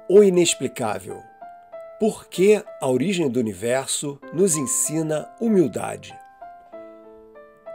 O inexplicável. Por que a origem do universo nos ensina humildade?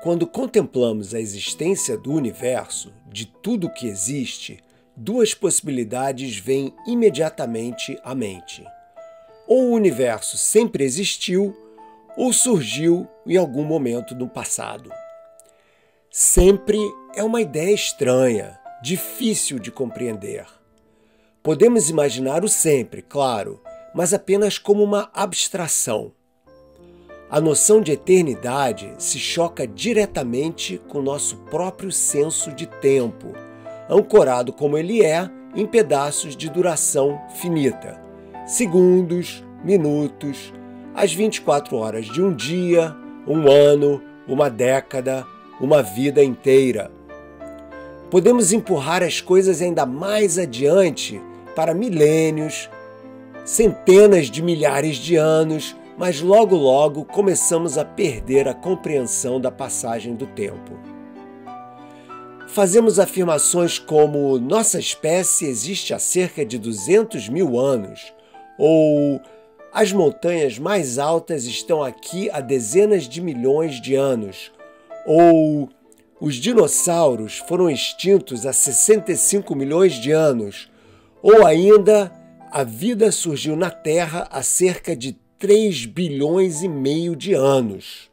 Quando contemplamos a existência do universo, de tudo o que existe, duas possibilidades vêm imediatamente à mente. Ou o universo sempre existiu, ou surgiu em algum momento no passado. Sempre é uma ideia estranha, difícil de compreender. Podemos imaginar o sempre, claro, mas apenas como uma abstração. A noção de eternidade se choca diretamente com nosso próprio senso de tempo, ancorado como ele é em pedaços de duração finita. Segundos, minutos, as 24 horas de um dia, um ano, uma década, uma vida inteira. Podemos empurrar as coisas ainda mais adiante para milênios, centenas de milhares de anos, mas logo começamos a perder a compreensão da passagem do tempo. Fazemos afirmações como nossa espécie existe há cerca de 200 mil anos, ou as montanhas mais altas estão aqui há dezenas de milhões de anos, ou os dinossauros foram extintos há 65 milhões de anos, ou ainda a vida surgiu na Terra há cerca de 3 bilhões e meio de anos.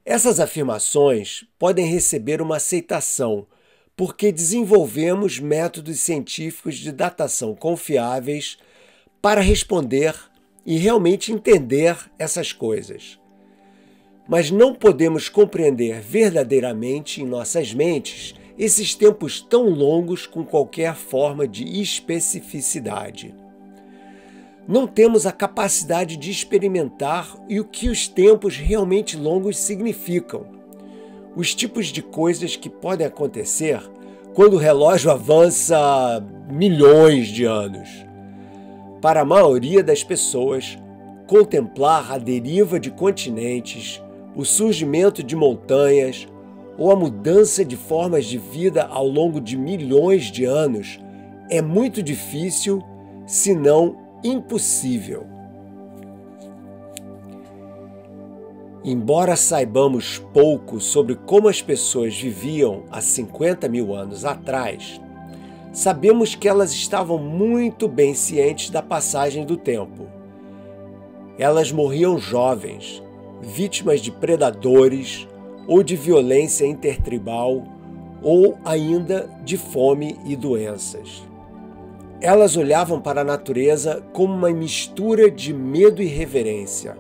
Essas afirmações podem receber uma aceitação porque desenvolvemos métodos científicos de datação confiáveis para responder e realmente entender essas coisas. Mas não podemos compreender verdadeiramente em nossas mentes esses tempos tão longos com qualquer forma de especificidade. Não temos a capacidade de experimentar o que os tempos realmente longos significam, os tipos de coisas que podem acontecer quando o relógio avança milhões de anos. Para a maioria das pessoas, contemplar a deriva de continentes, o surgimento de montanhas ou a mudança de formas de vida ao longo de milhões de anos é muito difícil, se não impossível. Embora saibamos pouco sobre como as pessoas viviam há 50 mil anos atrás, sabemos que elas estavam muito bem cientes da passagem do tempo. Elas morriam jovens, vítimas de predadores ou de violência intertribal ou ainda de fome e doenças. Elas olhavam para a natureza como uma mistura de medo e reverência,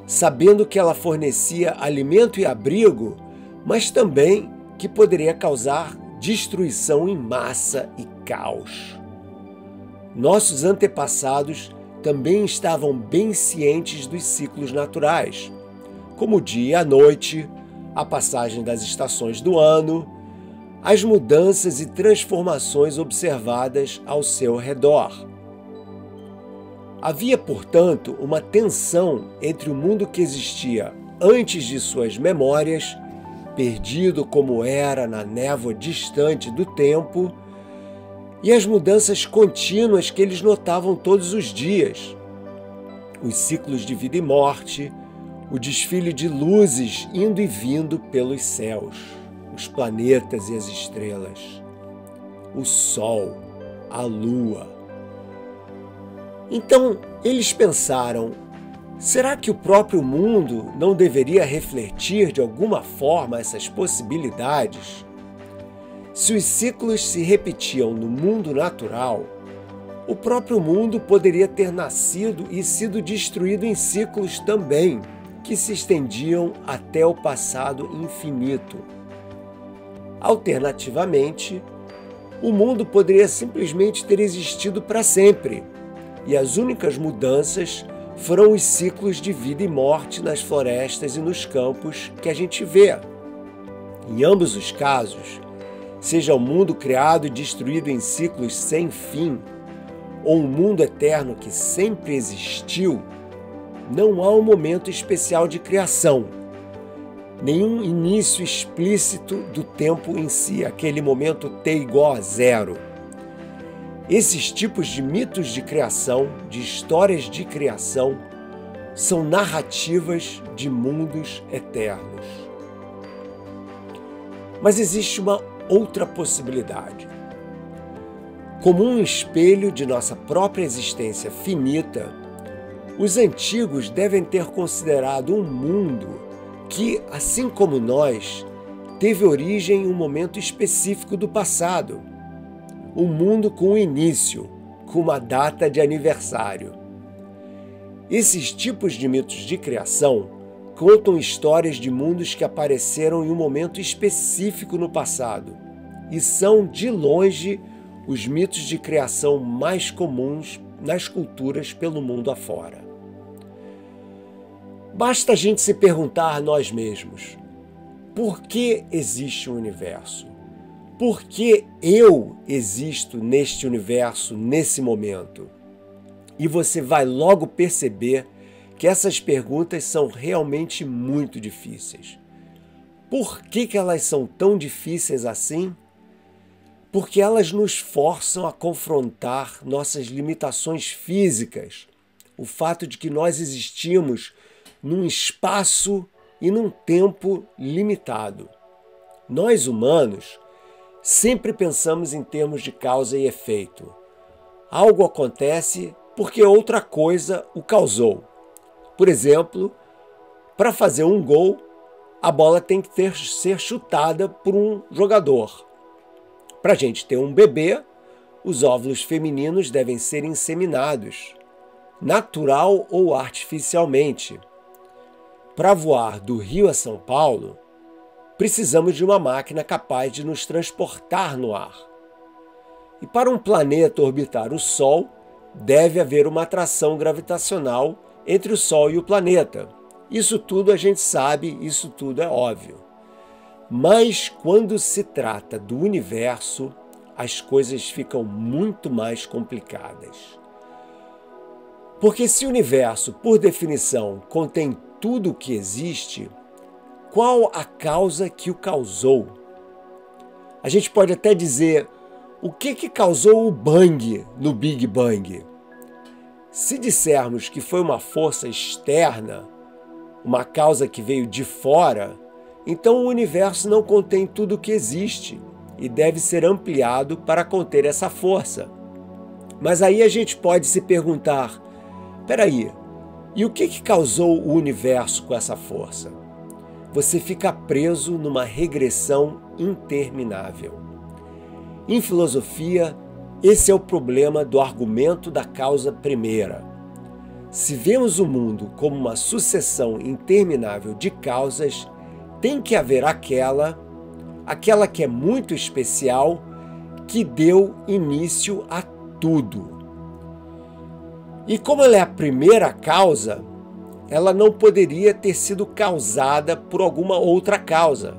sabendo que ela fornecia alimento e abrigo, mas também que poderia causar destruição em massa e caos. Nossos antepassados também estavam bem cientes dos ciclos naturais, como o dia e a noite, a passagem das estações do ano, as mudanças e transformações observadas ao seu redor. Havia, portanto, uma tensão entre o mundo que existia antes de suas memórias, perdido como era na névoa distante do tempo, e as mudanças contínuas que eles notavam todos os dias, os ciclos de vida e morte, o desfile de luzes indo e vindo pelos céus, os planetas e as estrelas, o Sol, a Lua. Então, eles pensaram, será que o próprio mundo não deveria refletir de alguma forma essas possibilidades? Se os ciclos se repetiam no mundo natural, o próprio mundo poderia ter nascido e sido destruído em ciclos também, que se estendiam até o passado infinito. Alternativamente, o mundo poderia simplesmente ter existido para sempre, e as únicas mudanças foram os ciclos de vida e morte nas florestas e nos campos que a gente vê. Em ambos os casos, seja o mundo criado e destruído em ciclos sem fim, ou um mundo eterno que sempre existiu, não há um momento especial de criação, nenhum início explícito do tempo em si, aquele momento t igual a zero. Esses tipos de mitos de criação, de histórias de criação, são narrativas de mundos eternos. Mas existe uma outra possibilidade. Como um espelho de nossa própria existência finita, os antigos devem ter considerado um mundo que, assim como nós, teve origem em um momento específico do passado. Um mundo com um início, com uma data de aniversário. Esses tipos de mitos de criação contam histórias de mundos que apareceram em um momento específico no passado e são, de longe, os mitos de criação mais comuns nas culturas pelo mundo afora. Basta a gente se perguntar a nós mesmos: por que existe um universo? Por que eu existo neste universo, nesse momento? E você vai logo perceber que essas perguntas são realmente muito difíceis. Por que elas são tão difíceis assim? Porque elas nos forçam a confrontar nossas limitações físicas, o fato de que nós existimos num espaço e num tempo limitado. Nós, humanos, sempre pensamos em termos de causa e efeito. Algo acontece porque outra coisa o causou. Por exemplo, para fazer um gol, a bola tem que ser chutada por um jogador. Para a gente ter um bebê, os óvulos femininos devem ser inseminados, natural ou artificialmente. Para voar do Rio a São Paulo, precisamos de uma máquina capaz de nos transportar no ar. E para um planeta orbitar o Sol, deve haver uma atração gravitacional entre o Sol e o planeta. Isso tudo a gente sabe, isso tudo é óbvio. Mas quando se trata do universo, as coisas ficam muito mais complicadas. Porque se o universo, por definição, contém tudo o que existe, qual a causa que o causou? A gente pode até dizer, o que causou o Bang no Big Bang? Se dissermos que foi uma força externa, uma causa que veio de fora, então o universo não contém tudo o que existe e deve ser ampliado para conter essa força. Mas aí a gente pode se perguntar, peraí, e o que causou o universo com essa força? Você fica preso numa regressão interminável. Em filosofia, esse é o problema do argumento da causa primeira. Se vemos o mundo como uma sucessão interminável de causas, tem que haver aquela que é muito especial, que deu início a tudo. E como ela é a primeira causa, ela não poderia ter sido causada por alguma outra causa.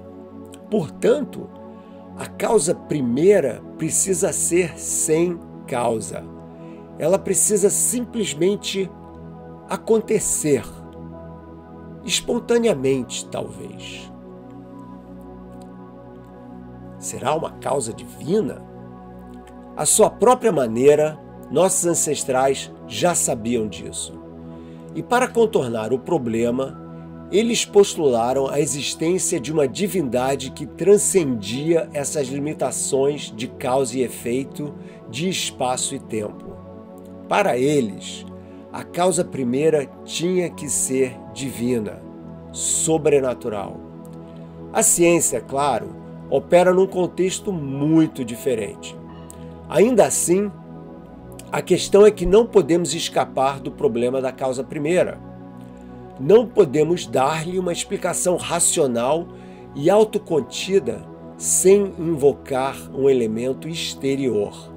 Portanto, a causa primeira precisa ser sem causa. Ela precisa simplesmente acontecer, espontaneamente, talvez. Será uma causa divina? À sua própria maneira, nossos ancestrais já sabiam disso. E para contornar o problema, eles postularam a existência de uma divindade que transcendia essas limitações de causa e efeito, de espaço e tempo. Para eles, a causa primeira tinha que ser divina, sobrenatural. A ciência, claro, opera num contexto muito diferente. Ainda assim, a questão é que não podemos escapar do problema da causa primeira. Não podemos dar-lhe uma explicação racional e autocontida sem invocar um elemento exterior.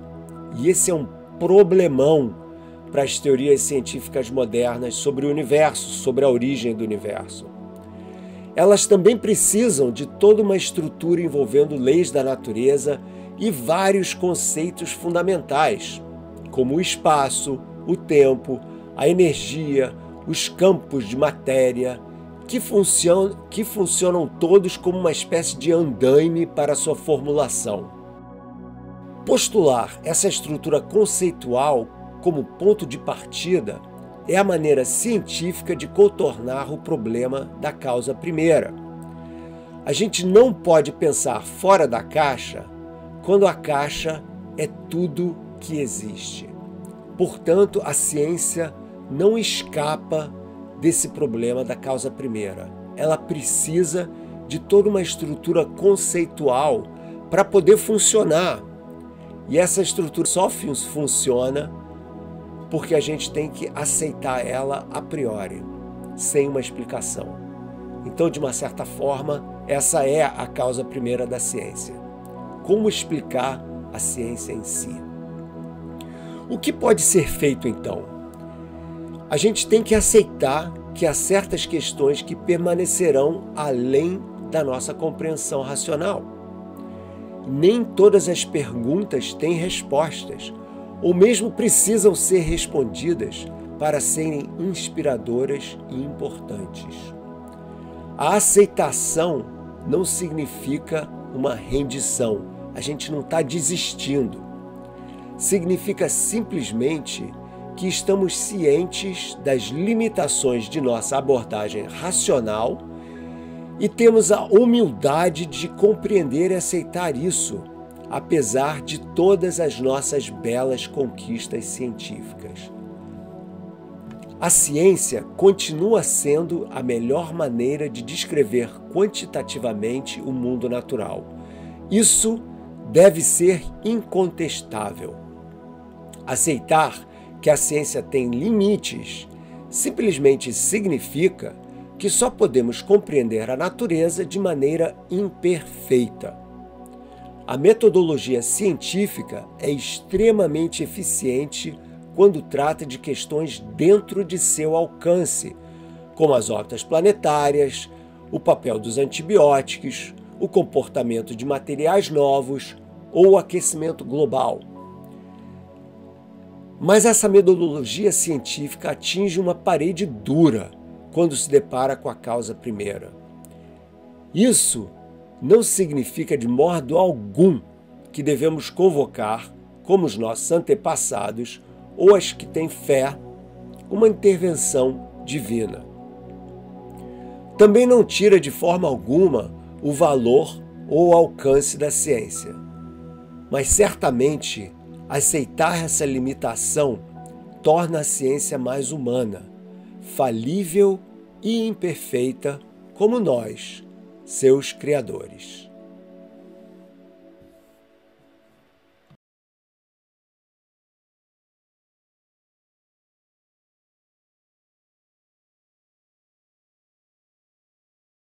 E esse é um problemão para as teorias científicas modernas sobre o universo, sobre a origem do universo. Elas também precisam de toda uma estrutura envolvendo leis da natureza e vários conceitos fundamentais, como o espaço, o tempo, a energia, os campos de matéria, que funcionam todos como uma espécie de andaime para sua formulação. Postular essa estrutura conceitual como ponto de partida é a maneira científica de contornar o problema da causa primeira. A gente não pode pensar fora da caixa quando a caixa é tudo que existe. Portanto, a ciência não escapa desse problema da causa primeira. Ela precisa de toda uma estrutura conceitual para poder funcionar. E essa estrutura só funciona porque a gente tem que aceitar ela a priori, sem uma explicação. Então, de uma certa forma, essa é a causa primeira da ciência. Como explicar a ciência em si? O que pode ser feito, então? A gente tem que aceitar que há certas questões que permanecerão além da nossa compreensão racional. Nem todas as perguntas têm respostas, ou mesmo precisam ser respondidas para serem inspiradoras e importantes. A aceitação não significa uma rendição, a gente não está desistindo. Significa simplesmente que estamos cientes das limitações de nossa abordagem racional e temos a humildade de compreender e aceitar isso, apesar de todas as nossas belas conquistas científicas. A ciência continua sendo a melhor maneira de descrever quantitativamente o mundo natural. Isso deve ser incontestável. Aceitar que a ciência tem limites simplesmente significa que só podemos compreender a natureza de maneira imperfeita. A metodologia científica é extremamente eficiente quando trata de questões dentro de seu alcance, como as órbitas planetárias, o papel dos antibióticos, o comportamento de materiais novos ou o aquecimento global. Mas essa metodologia científica atinge uma parede dura quando se depara com a causa primeira. Isso não significa de modo algum que devemos convocar, como os nossos antepassados ou as que têm fé, uma intervenção divina. Também não tira de forma alguma o valor ou o alcance da ciência, mas certamente aceitar essa limitação torna a ciência mais humana, falível e imperfeita como nós, seus criadores.